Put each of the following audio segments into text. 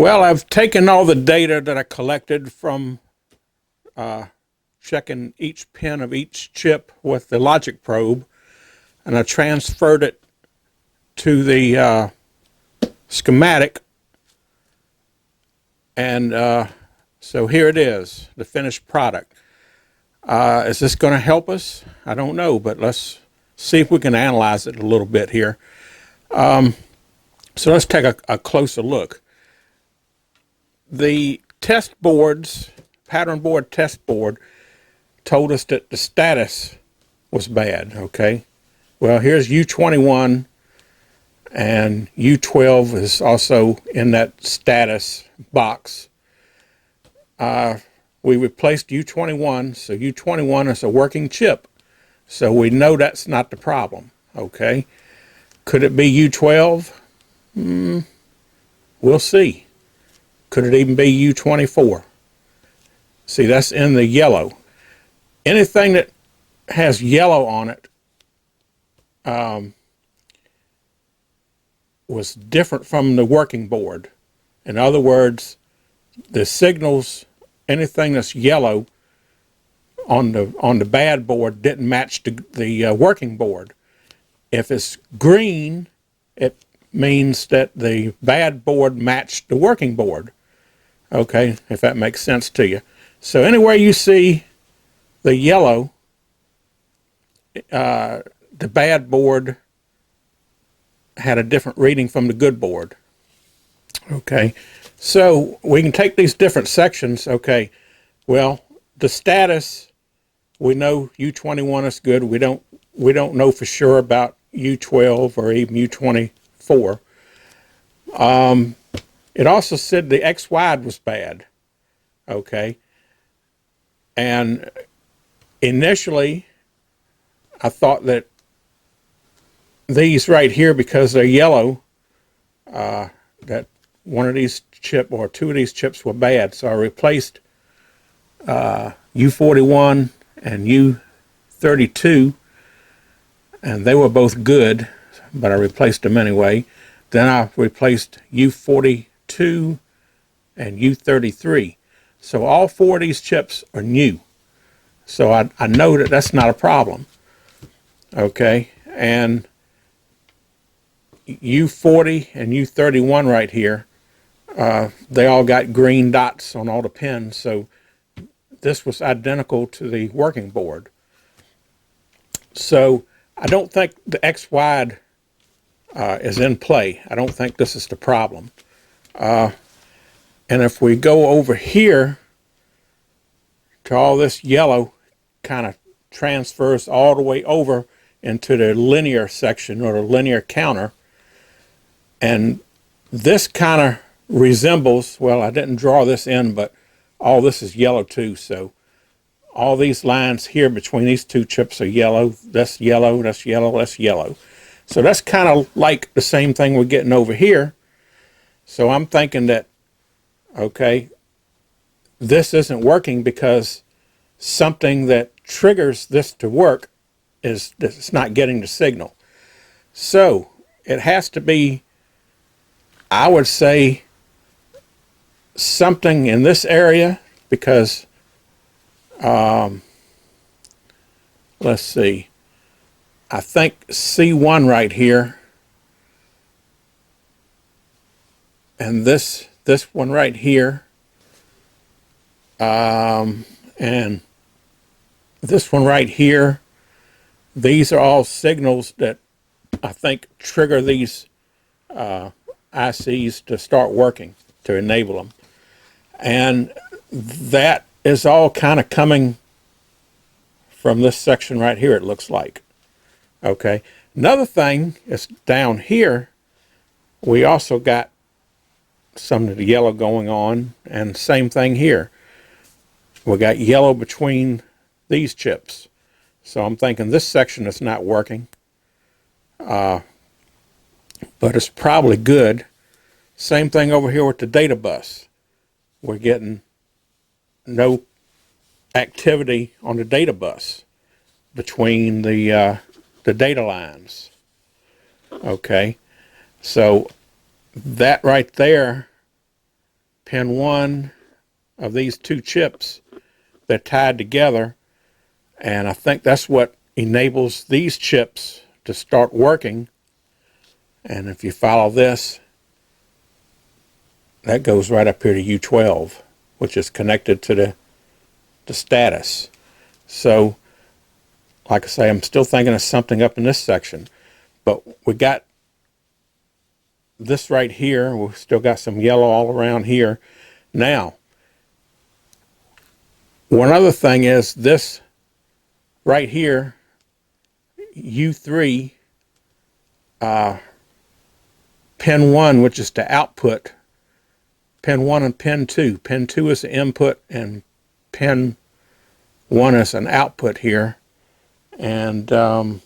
Well, I've taken all the data that I collected from checking each pin of each chip with the logic probe, and I transferred it to the schematic, and so here it is, the finished product. Is this going to help us? I don't know, but let's see if we can analyze it a little bit here. So let's take a closer look. The test boards, pattern board test board, told us that the status was bad, okay? Well, here's U21, and U12 is also in that status box. We replaced U21, so U21 is a working chip. So we know that's not the problem, okay? Could it be U12? We'll see. Could it even be U24? See, that's in the yellow. Anything that has yellow on it was different from the working board. In other words, the signals, anything that's yellow on the bad board didn't match the working board. If it's green, it means that the bad board matched the working board. Okay, if that makes sense to you. So anywhere you see the yellow, the bad board had a different reading from the good board. Okay, so we can take these different sections. Okay, well, the status, we know U21 is good. We don't know for sure about U12 or even U24. It also said the XY was bad. Okay, and initially I thought that these right here, because they're yellow, that one of these chip or two of these chips were bad. So I replaced U41 and U32, and they were both good, but I replaced them anyway. Then I replaced U42 and U33. So all four of these chips are new. So I know that that's not a problem. Okay, and U40 and U31 right here, they all got green dots on all the pins. So this was identical to the working board. So I don't think the XY is in play. I don't think this is the problem. And if we go over here to all this yellow, kind of transfers all the way over into the linear section or the linear counter. And this kind of resembles, well, I didn't draw this in, but all this is yellow too. So all these lines here between these two chips are yellow. That's yellow, that's yellow, that's yellow. So that's kind of like the same thing we're getting over here. So I'm thinking that, okay, this isn't working because something that triggers this to work is that it's not getting the signal. So it has to be, I would say, something in this area, because let's see, I think C1 right here, and this one right here, and this one right here, these are all signals that I think trigger these ICs to start working, to enable them. And that is all kind of coming from this section right here, it looks like. Okay, another thing is down here, we also got some of the yellow going on, and same thing here. We got yellow between these chips. So I'm thinking this section is not working, but it's probably good. Same thing over here with the data bus. We're getting no activity on the data bus between the data lines. Okay, so that right there pin 1 of these 2 chips. They're tied together, and I think that's what enables these chips to start working. And if you follow this, that goes right up here to U12, which is connected to the status. So, like I say, I'm still thinking of something up in this section. But we got this right here. We've still got some yellow all around here. Now, one other thing is this right here, U3, pin 1, which is the output, pin 1 and pin 2. Pin 2 is the input, and pin 1 is an output here. And I'll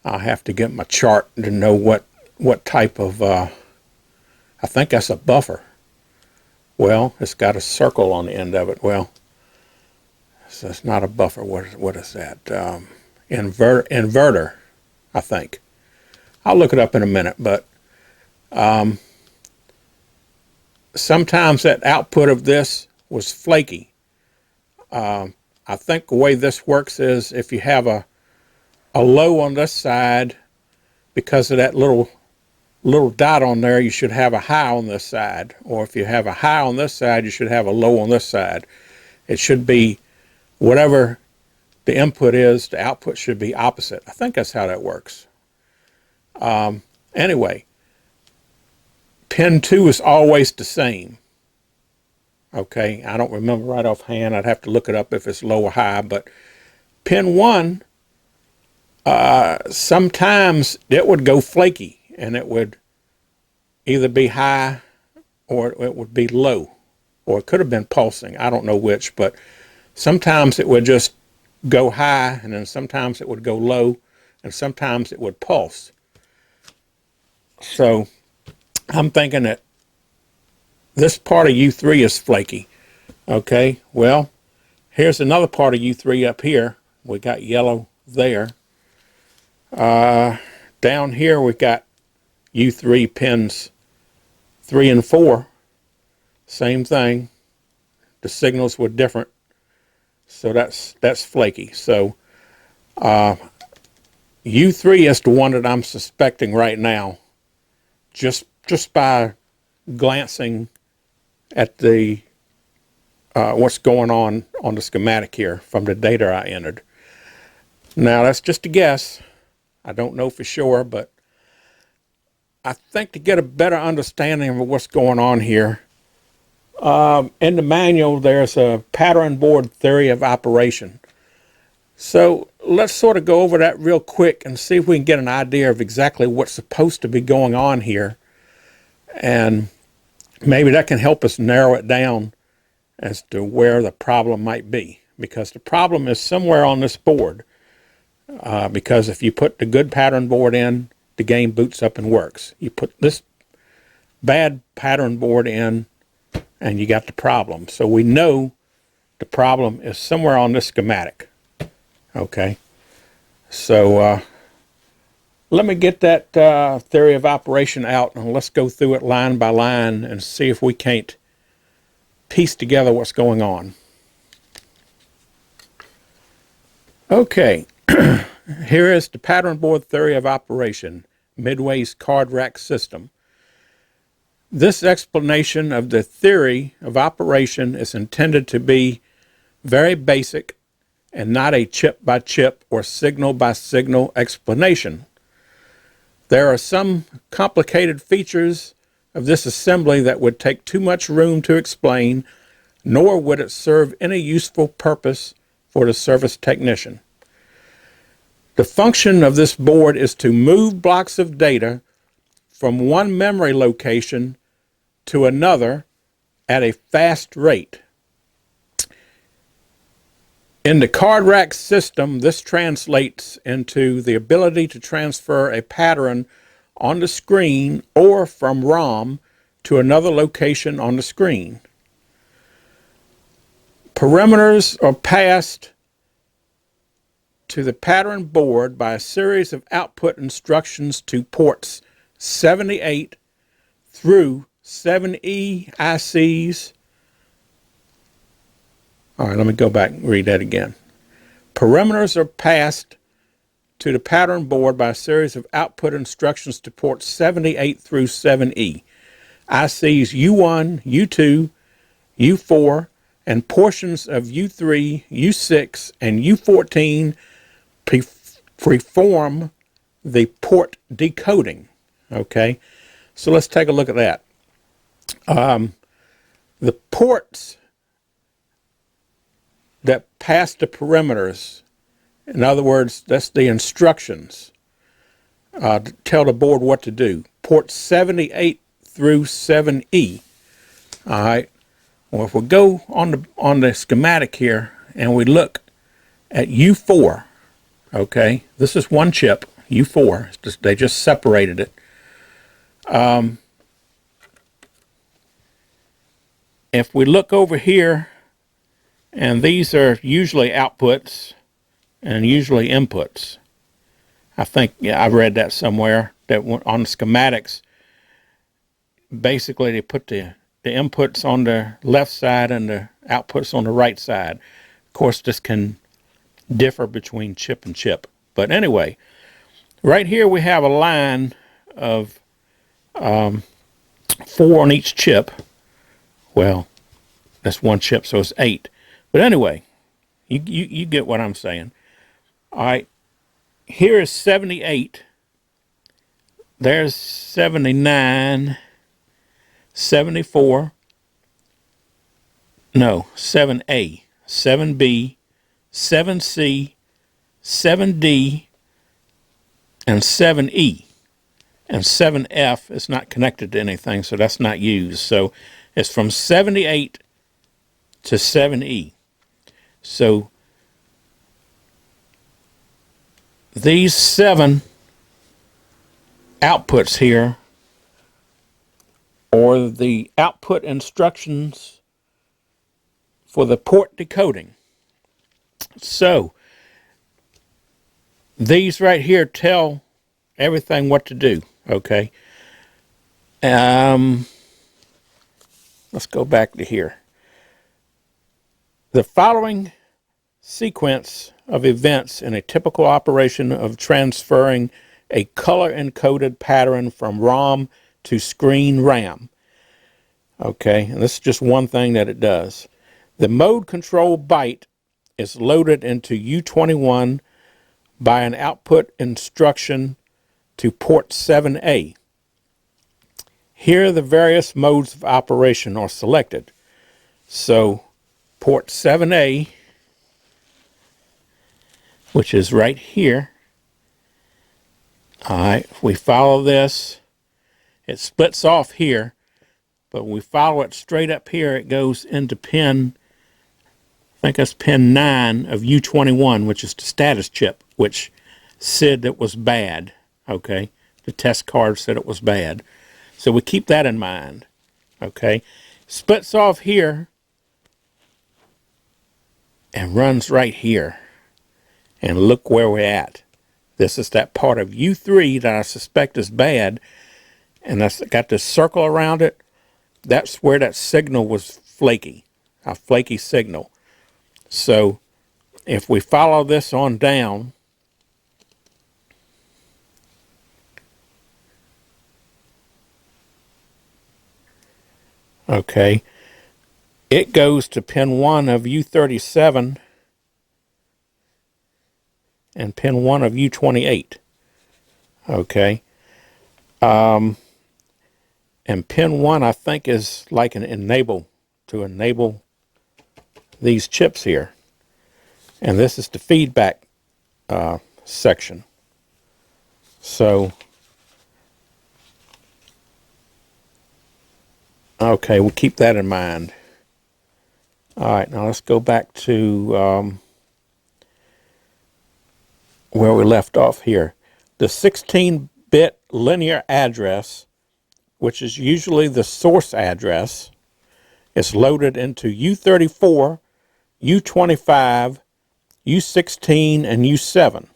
have to get my chart to know what type of, I think that's a buffer. Well, it's got a circle on the end of it. Well, so it's not a buffer. What is that? Inverter, I think. I'll look it up in a minute, but sometimes that output of this was flaky. I think the way this works is if you have a low on this side, because of that little dot on there, you should have a high on this side. Or if you have a high on this side, you should have a low on this side. It should be whatever the input is, the output should be opposite. I think that's how that works. Anyway, pin 2 is always the same. Okay, I don't remember right offhand. I'd have to look it up if it's low or high. But pin 1, sometimes it would go flaky, and it would either be high or it would be low, or it could have been pulsing. I don't know which, but sometimes it would just go high, and then sometimes it would go low, and sometimes it would pulse. So I'm thinking that this part of U3 is flaky. Okay, well, here's another part of U3 up here. We got yellow there. Down here we got U3 pins 3 and 4. Same thing. The signals were different. So that's flaky. So U3 is the one that I'm suspecting right now, just by glancing at the what's going on the schematic here from the data I entered. Now that's just a guess. I don't know for sure, but I think to get a better understanding of what's going on here, in the manual there's a pattern board theory of operation. So let's sort of go over that real quick and see if we can get an idea of exactly what's supposed to be going on here. And maybe that can help us narrow it down as to where the problem might be. Because the problem is somewhere on this board. Because if you put the good pattern board in, the game boots up and works. You put this bad pattern board in, and you got the problem. So we know the problem is somewhere on this schematic. Okay, so let me get that theory of operation out, and let's go through it line by line and see if we can't piece together what's going on. Okay, here is the pattern board theory of operation, Midway's card rack system. This explanation of the theory of operation is intended to be very basic and not a chip-by-chip or signal-by-signal explanation. There are some complicated features of this assembly that would take too much room to explain, nor would it serve any useful purpose for the service technician. The function of this board is to move blocks of data from one memory location to another at a fast rate. In the card rack system, this translates into the ability to transfer a pattern on the screen or from ROM to another location on the screen. Parameters are passed to the pattern board by a series of output instructions to ports 78 through 7E ICs. All right, let me go back and read that again. Parameters are passed to the pattern board by a series of output instructions to ports 78 through 7E. ICs U1, U2, U4, and portions of U3, U6, and U14 perform the port decoding. Okay, so let's take a look at that. The ports that pass the parameters, in other words, that's the instructions to tell the board what to do. Port 78 through 7E. All right. Well, if we go on the schematic here and we look at U4, okay, this is one chip, U4. They just separated it. If we look over here, and these are usually outputs and usually inputs. I think, yeah, I read that somewhere, that on the schematics, basically they put the inputs on the left side and the outputs on the right side. Of course, this can differ between chip and chip. But anyway, right here we have a line of 4 on each chip. Well, that's one chip, so it's 8. But anyway, you get what I'm saying. All right, here is 78. There's 79, 74. No, 7A, 7B, 7C, 7D, and 7E. And 7F is not connected to anything, so that's not used. So it's from 78 to 7E. So these 7 outputs here are the output instructions for the port decoding. So these right here tell everything what to do, okay? Let's go back to here. The following sequence of events in a typical operation of transferring a color-encoded pattern from ROM to screen RAM. Okay, and this is just one thing that it does. The mode control byte is loaded into U21 by an output instruction to port 7A. Here the various modes of operation are selected. So port 7A, which is right here. All right, if we follow this, it splits off here, but when we follow it straight up here, it goes into pin, I think that's pin 9 of U21, which is the status chip, which said it was bad, okay? The test card said it was bad. So we keep that in mind, okay? Splits off here and runs right here. And look where we're at. This is that part of U3 that I suspect is bad, and that's got this circle around it. That's where that signal was flaky, a flaky signal. So if we follow this on down, okay, it goes to pin 1 of U37 and pin 1 of U28. Okay. And pin 1, I think, is like an enable, to enable these chips here. And this is the feedback section. So, okay, we'll keep that in mind. All right, now let's go back to where we left off here. The 16-bit linear address, which is usually the source address, is loaded into U34, U25, U16, and U7.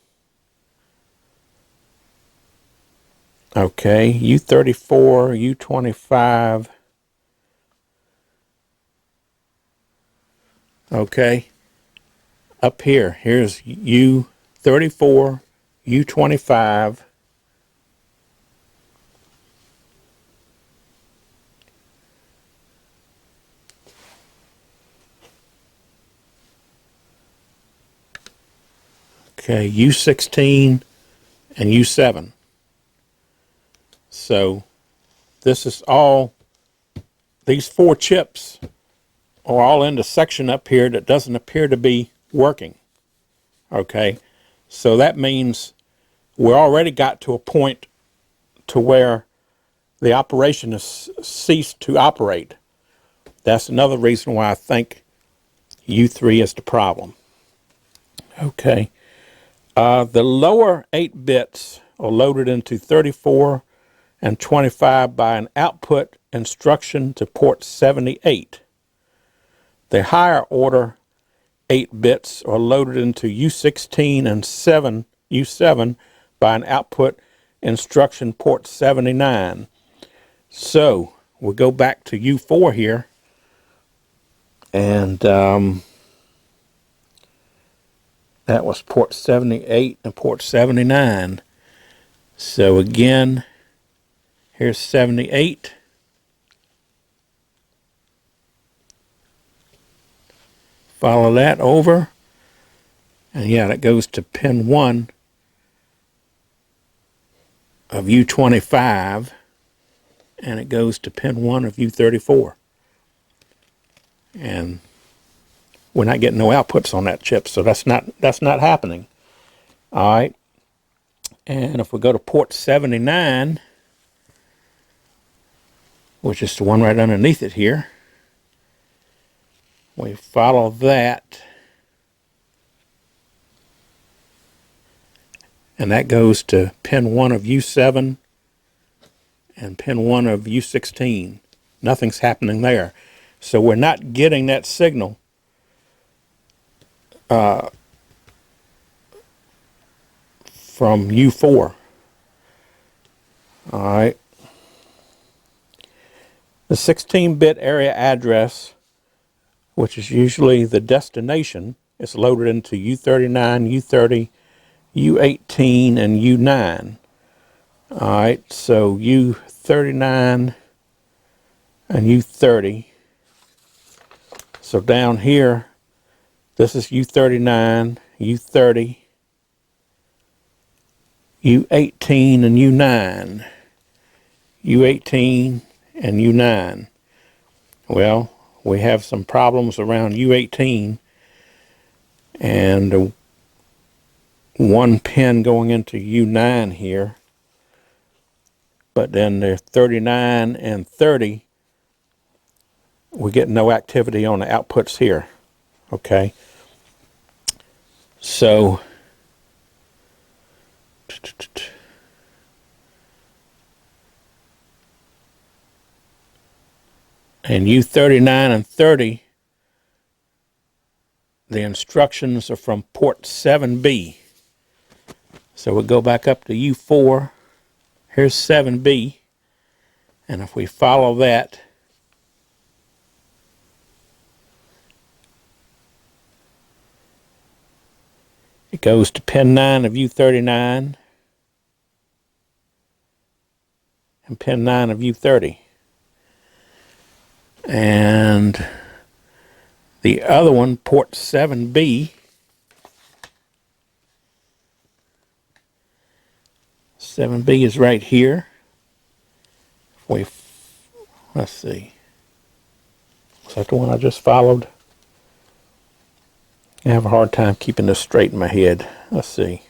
Okay, U34, U25, Okay, up here, here's U34, U25, okay, U16, and U7. So this is all, these 4 chips are all in the section up here that doesn't appear to be working. Okay, so that means we already got to a point to where the operation has ceased to operate. That's another reason why I think U3 is the problem. Okay, the lower 8 bits are loaded into 34 and 25 by an output instruction to port 78. The higher order 8 bits are loaded into U16 and U7 by an output instruction port 79. So we'll go back to U4 here, and that was port 78 and port 79. So again, here's 78. Follow that over, and yeah, that goes to pin 1 of U25, and it goes to pin 1 of U34. And we're not getting no outputs on that chip, so that's not happening. All right, and if we go to port 79, which is the one right underneath it here, we follow that, and that goes to pin 1 of U7 and pin 1 of U16. Nothing's happening there. So we're not getting that signal from U4. All right. The 16-bit area address, which is usually the destination, is loaded into U39, U30, U18, and U9. All right, so U39 and U30. So down here, this is U39, U30, U18, and U9. U18 and U9. Well, we have some problems around U18, and one pin going into U9 here, but then the 39 and 30, we get no activity on the outputs here. Okay, so and U39 and 30, the instructions are from port 7B. So we'll go back up to U4. Here's 7B. And if we follow that, it goes to pin 9 of U39 and pin 9 of U30. And the other one, port 7B, 7B is right here. Let's see. Was that the one I just followed? I have a hard time keeping this straight in my head. Let's see.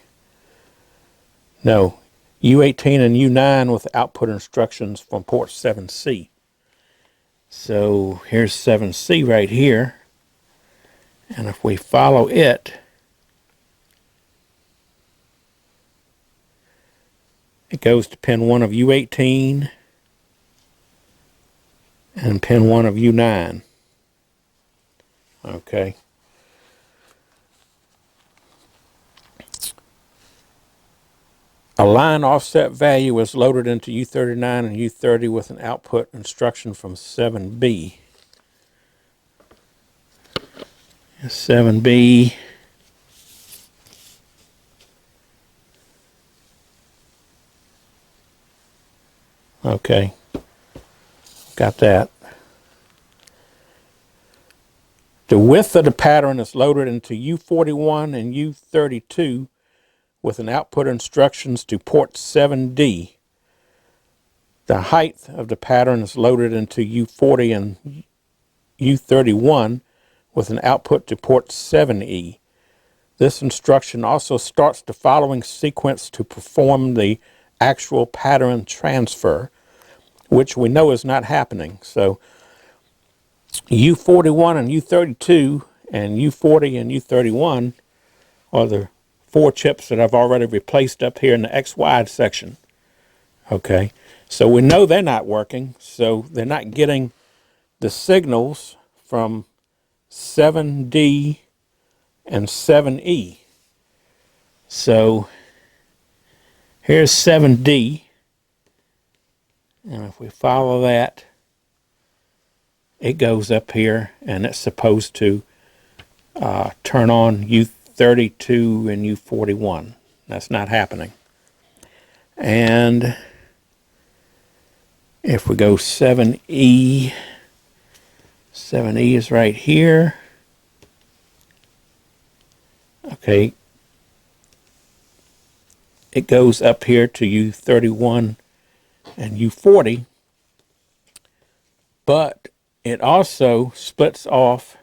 No, U18 and U9 with output instructions from port 7C. So here's 7C right here. And if we follow it, it goes to pin 1 of U18 and pin 1 of U9. Okay. A line offset value is loaded into U39 and U30 with an output instruction from 7B. 7B. Okay, got that. The width of the pattern is loaded into U41 and U32 with an output instructions to port 7D. The height of the pattern is loaded into U40 and U31 with an output to port 7E. This instruction also starts the following sequence to perform the actual pattern transfer, which we know is not happening. So U41 and U32 and U40 and U31 are the 4 chips that I've already replaced up here in the XY section. Okay, so we know they're not working, so they're not getting the signals from 7D and 7E. So here's 7D, and if we follow that, it goes up here, and it's supposed to turn on U32 and U41. That's not happening. And if we go 7E, 7E is right here. Okay, it goes up here to U31 and U40, but it also splits off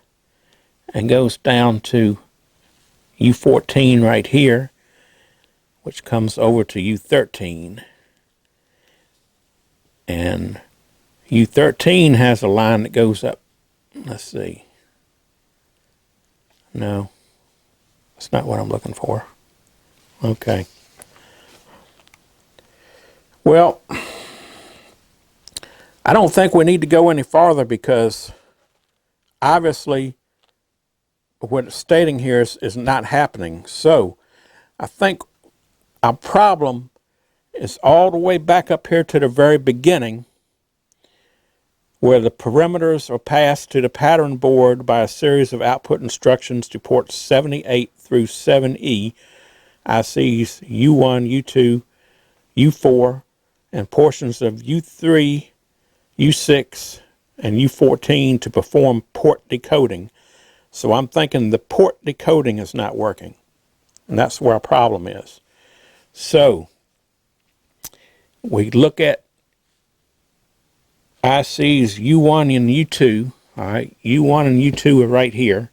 and goes down to U14 right here, which comes over to U13. And U13 has a line that goes up. Let's see. No, that's not what I'm looking for. Okay. Well, I don't think we need to go any farther because obviously what it's stating here is not happening. So I think our problem is all the way back up here to the very beginning, where the parameters are passed to the pattern board by a series of output instructions to ports 78 through 7E, ICs U1, U2, U4, and portions of U3, U6, and U14 to perform port decoding. So I'm thinking the port decoding is not working, and that's where our problem is. So we look at ICs U1 and U2. All right, U1 and U2 are right here.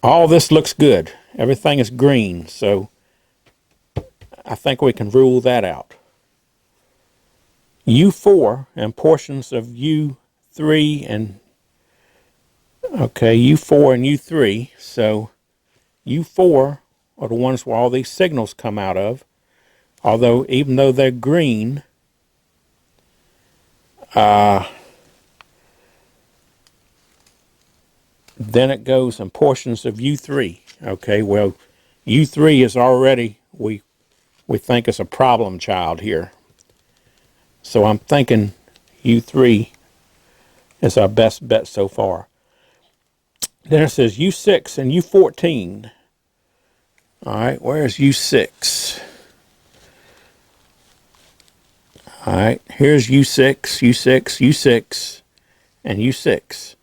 All this looks good. Everything is green, so I think we can rule that out. U4 and portions of U3 and U4 and U3. So U4 are the ones where all these signals come out of. Although, even though they're green, then it goes in portions of U3. Okay, well, U3 is already, we think it's a problem child here. So I'm thinking U3 is our best bet so far. Then it says U6 and U14. All right, where's U6? All right, here's U6, U6, U6, and U6.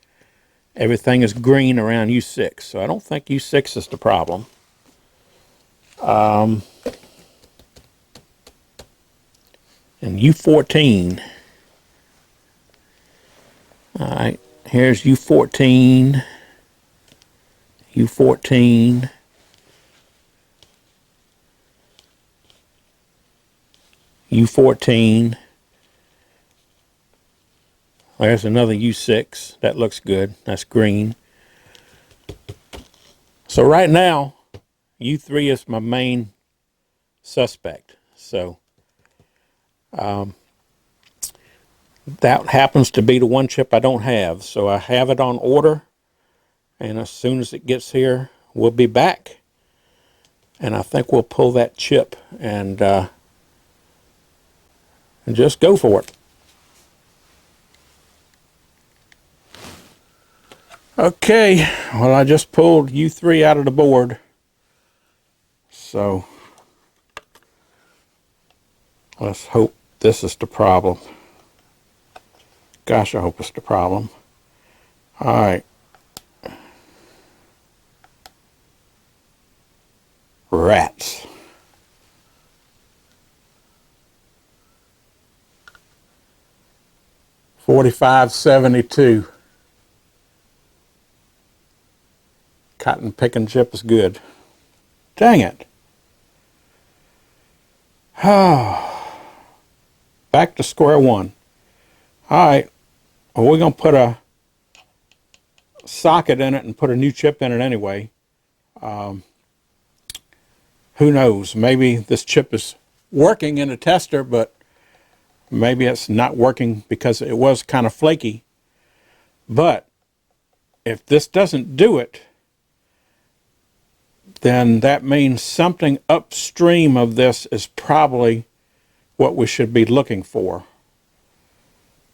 Everything is green around U6, so I don't think U6 is the problem. And U14. All right, here's U14, U14, U14. There's another U6. That looks good. That's green. So right now, U3 is my main suspect. So that happens to be the one chip I don't have. So I have it on order. And as soon as it gets here, we'll be back. And I think we'll pull that chip and just go for it. Okay, well, I just pulled U3 out of the board, so let's hope this is the problem. Gosh, I hope it's the problem. All right. Rats. $45.72. Cotton picking chip is good. Dang it. Back to square one. All right. Well, we're going to put a socket in it and put a new chip in it anyway. Who knows? Maybe this chip is working in a tester, but maybe it's not working because it was kind of flaky. But if this doesn't do it, then that means something upstream of this is probably what we should be looking for.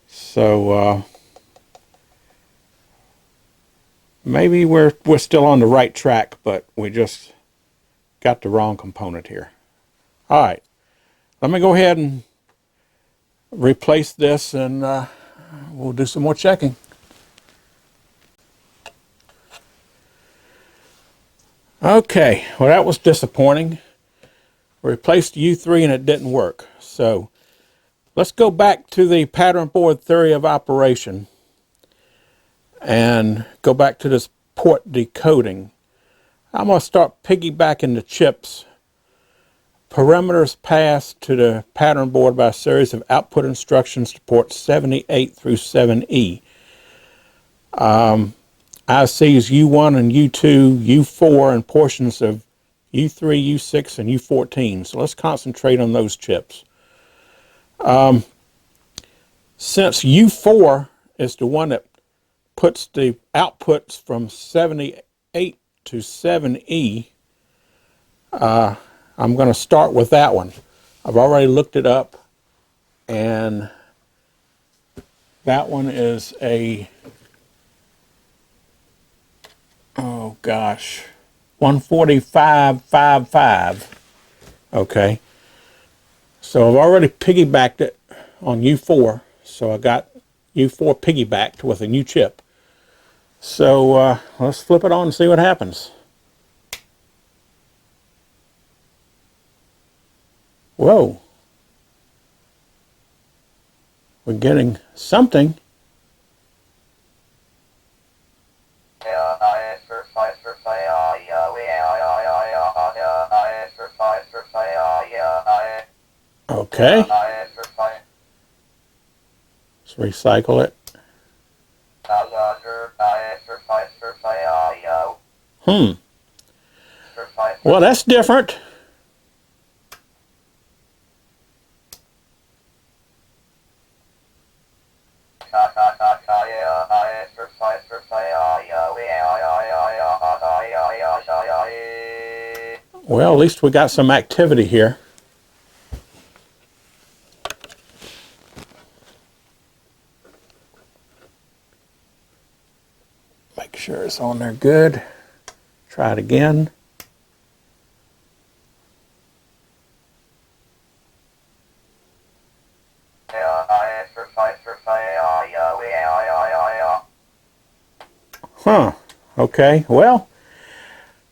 So maybe we're still on the right track, but we just got the wrong component here. All right, let me go ahead and replace this, and we'll do some more checking. Okay, well, that was disappointing. We replaced U3 and it didn't work. So let's go back to the pattern board theory of operation and go back to this port decoding. I'm going to start piggybacking the chips. Parameters passed to the pattern board by a series of output instructions to ports 78 through 7E. ICs U1 and U2, U4, and portions of U3, U6, and U14. So let's concentrate on those chips. Since U4 is the one that puts the outputs from 78 to 7E, I'm going to start with that one. I've already looked it up, and that one is a, oh gosh, 145.55. Okay, so I've already piggybacked it on U4, so I got U4 piggybacked with a new chip. So let's flip it on and see what happens. Whoa, we're getting something. Okay. Let's recycle it. Well, that's different. Well, at least we got some activity here. Make sure it's on there good. Try it again. Huh. Okay. Well,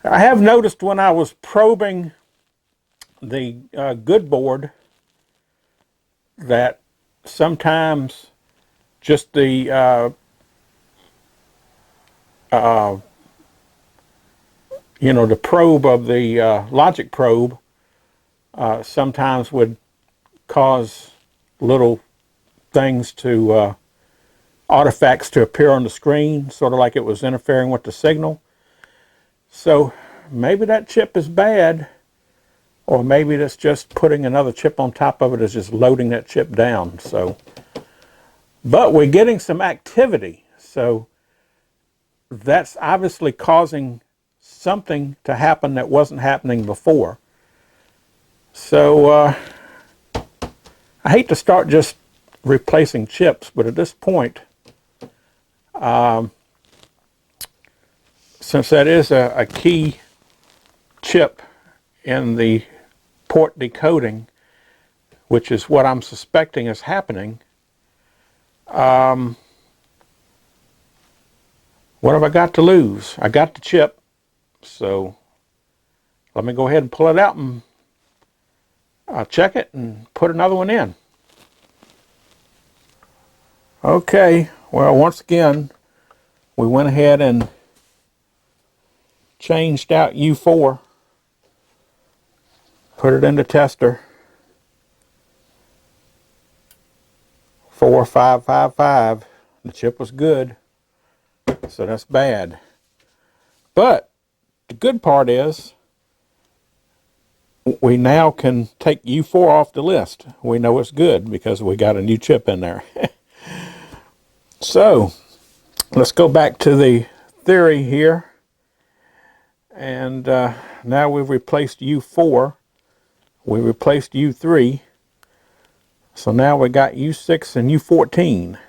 I have noticed when I was probing the good board that sometimes just the the probe of the logic probe sometimes would cause little things to artifacts to appear on the screen, sort of like it was interfering with the signal. So maybe that chip is bad, or maybe that's just putting another chip on top of it is just loading that chip down. So, but we're getting some activity, so that's obviously causing something to happen that wasn't happening before. So I hate to start just replacing chips, but at this point since that is a key chip in the port decoding, which is what I'm suspecting is happening, what have I got to lose? I got the chip, so let me go ahead and pull it out and I'll check it and put another one in. Okay, well, once again, we went ahead and changed out U4, put it in the tester, 4555. The chip was good, so that's bad. But the good part is we now can take U4 off the list. We know it's good because we got a new chip in there. So let's go back to the theory here. And now we've replaced U4. We replaced U3. So now we got U6 and U14.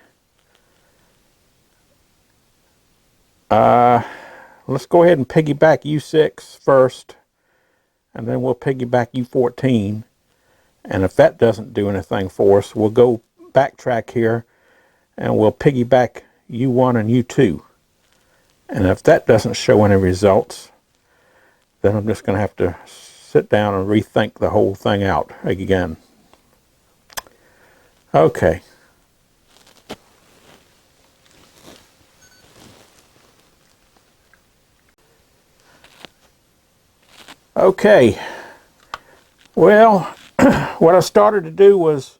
Let's go ahead and piggyback U6 first, and then we'll piggyback U14. And if that doesn't do anything for us, we'll go backtrack here and we'll piggyback U1 and U2. And if that doesn't show any results, then I'm just going to have to sit down and rethink the whole thing out again. Okay. Okay. Well, what I started to do was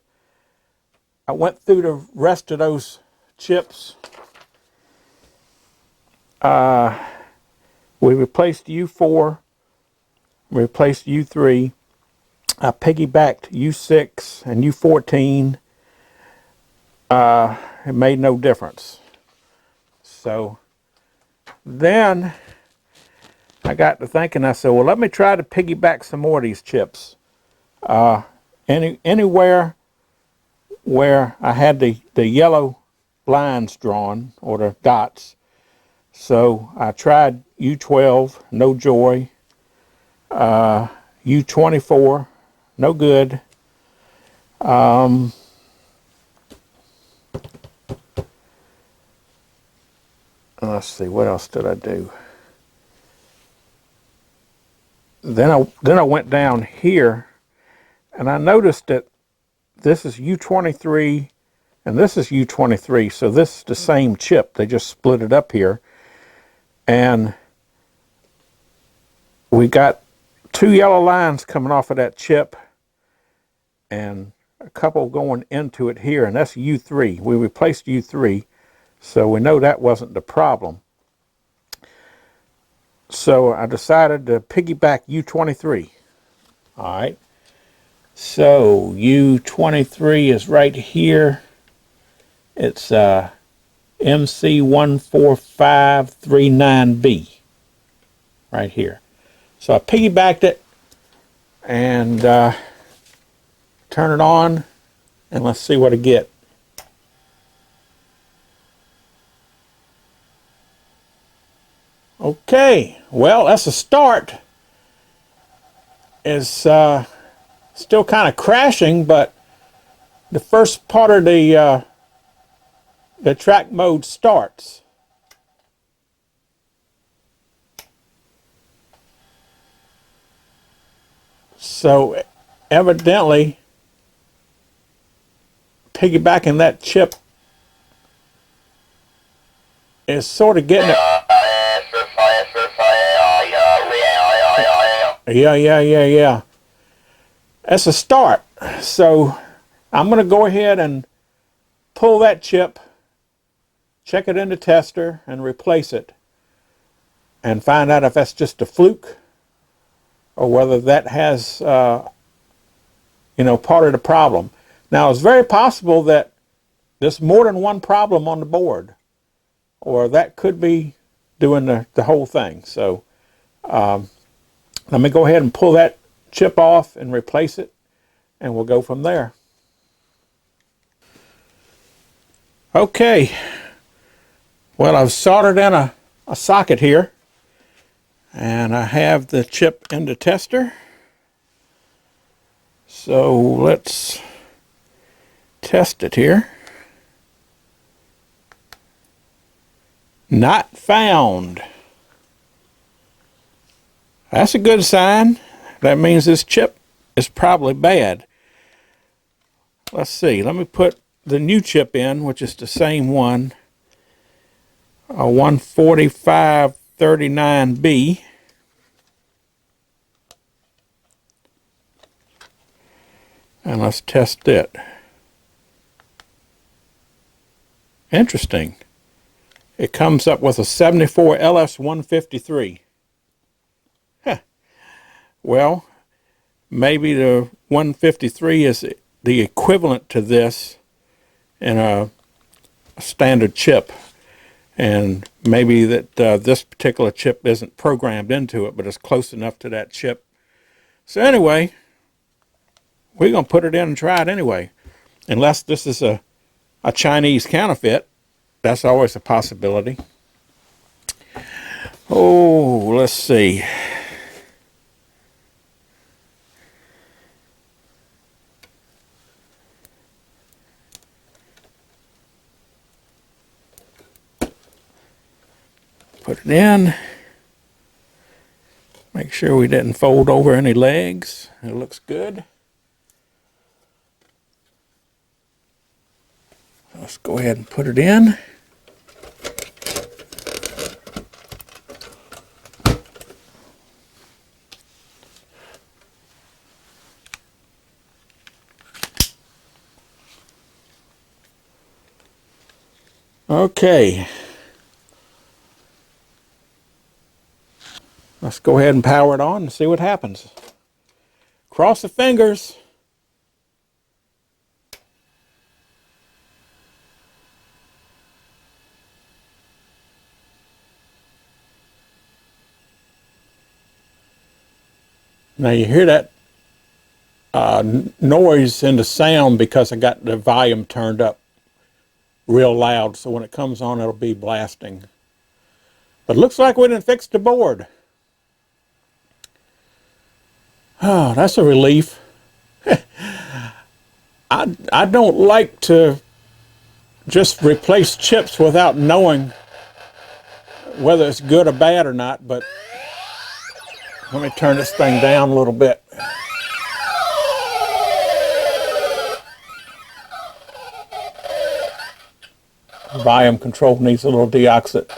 I went through the rest of those chips. We replaced U4, replaced U3. I piggybacked U6 and U14. It made no difference. So then I got to thinking, I said, well, let me try to piggyback some more of these chips. Anywhere where I had the yellow lines drawn, or the dots. So I tried U12, no joy. U24, no good. Let's see, what else did I do? Then I went down here, and I noticed that this is U23 and this is U23, so this is the same chip. They just split it up here, and we got two yellow lines coming off of that chip and a couple going into it here, and that's U3. We replaced U3, so we know that wasn't the problem. So I decided to piggyback U23. All right. So U23 is right here. It's MC14539B right here. So I piggybacked it and turn it on, and let's see what I get. Okay, well, that's a start. It's still kind of crashing, but the first part of the track mode starts. So evidently, piggybacking that chip is sort of getting it. Yeah. That's a start. So I'm going to go ahead and pull that chip, check it in the tester, and replace it, and find out if that's just a fluke or whether that has, part of the problem. Now, it's very possible that there's more than one problem on the board, or that could be doing the whole thing. So let me go ahead and pull that chip off and replace it, and we'll go from there. Okay, well, I've soldered in a socket here, And I have the chip in the tester. So let's test it here. Not found. That's a good sign. That means this chip is probably bad. Let's see. Let me put the new chip in, which is the same one. A 14539B. And let's test it. Interesting. It comes up with a 74 LS153. Huh. Well, maybe the 153 is the equivalent to this in a standard chip. And maybe that this particular chip isn't programmed into it, but it's close enough to that chip. So anyway, we're going to put it in and try it anyway. Unless this is a Chinese counterfeit. That's always a possibility. Oh, let's see. Put it in. Make sure we didn't fold over any legs. It looks good. Let's go ahead and put it in. Okay. Let's go ahead and power it on and see what happens. Cross the fingers. Now you hear that noise in the sound because I got the volume turned up real loud, so when it comes on it'll be blasting. But it looks like we didn't fix the board. Oh, that's a relief. I don't like to just replace chips without knowing whether it's good or bad or not, but let me turn this thing down a little bit. Volume control needs a little deoxit.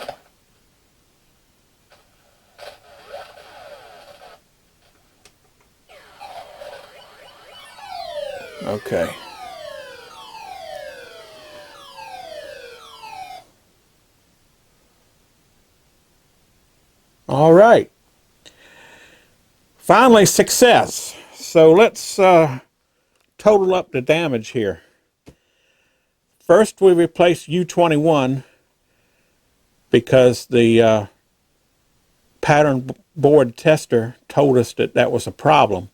Okay. All right. Finally, success. So let's total up the damage here. First, we replaced U21 because the pattern board tester told us that that was a problem.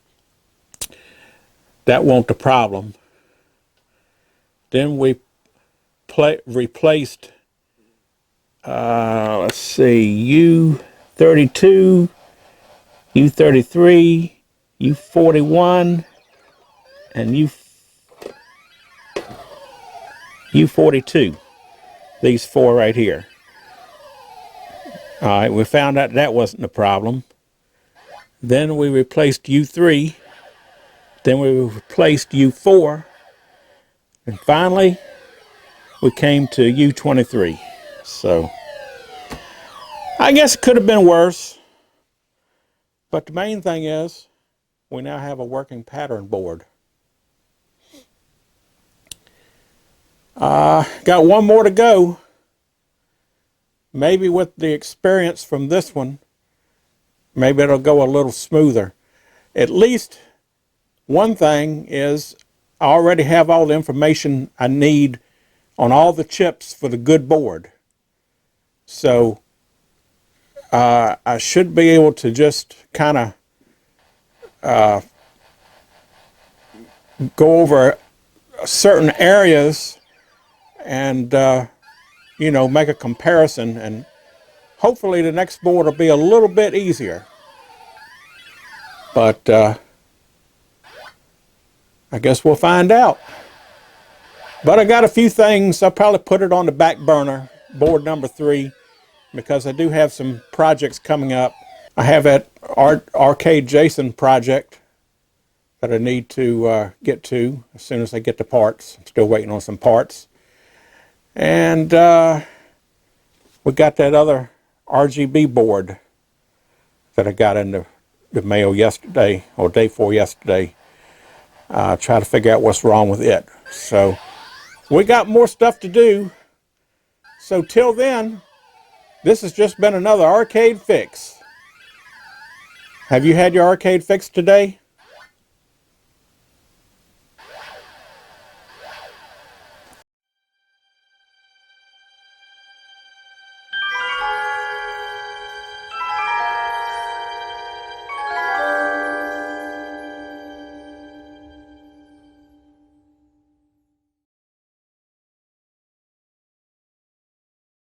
That wasn't the problem. Then we replaced, let's see, U32, U33, U41, and U42. These four right here. All right, we found out that wasn't the problem. Then we replaced U3. Then we replaced U4. And finally, we came to U23. So, I guess it could have been worse. But the main thing is, we now have a working pattern board. Got one more to go. Maybe with the experience from this one, maybe it'll go a little smoother. At least one thing is I already have all the information I need on all the chips for the good board. So I should be able to just kind of go over certain areas and you know, make a comparison, and hopefully the next board will be a little bit easier. But I guess we'll find out. But I got a few things. I'll probably put it on the back burner, board number 3, because I do have some projects coming up. I have that Arcade Jason project that I need to get to as soon as I get the parts. I'm still waiting on some parts. And we got that other RGB board that I got in the mail yesterday, or day before yesterday. Try to figure out what's wrong with it. So we got more stuff to do. So till then, this has just been another arcade fix. Have you had your arcade fix today?